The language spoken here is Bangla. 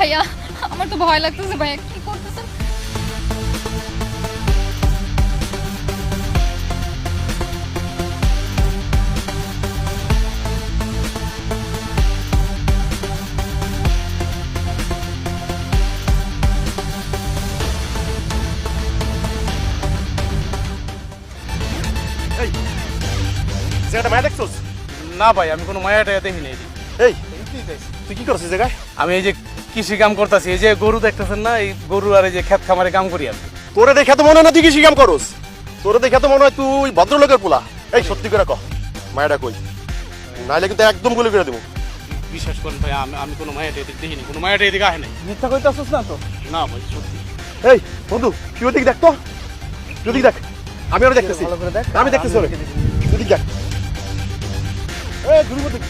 ভাইয়া, আমার তো ভয় লাগতেছে ভাইয়া, কি করতেছেন? এই জায়গাটা মায়া দেখছোস? না ভাই, আমি কোনো মায়া টায়া দেখিনি। এই তুই কি করছিস জায়গায়? আমি এই যে কৃষি কাম করতেছি, এই যে গরু দেখতেছেন না, এই গরু আর এই যে ক্ষেত খামারে কাম করি আমি। তোরে দেখে তো মনে হয় না তুই কৃষি কাম করস। তোরে দেখে তো মনে হয় তুই ভদ্রলোকের পোলা। এই সত্যি করে কহ, মায়াটা কই? নাইলে কিন্তু একদম গুলি করে দেবো। বিশ্বাস করেন ভাই, আমি কোনো মায়া টায়া দেখিনি, কোনো মায়া টায়া দিকে আহে নাই। মিথ্যা কইতাছস না তো? না ভাই, সত্যি। এই বন্ধু, তুই ওদিক দেখ তো, তুই ওদিক দেখ, আমি ওরা দেখতেছি। ভালো করে দেখ। আমি দেখতেছি ওরে, তুই ওদিক দেখ। এই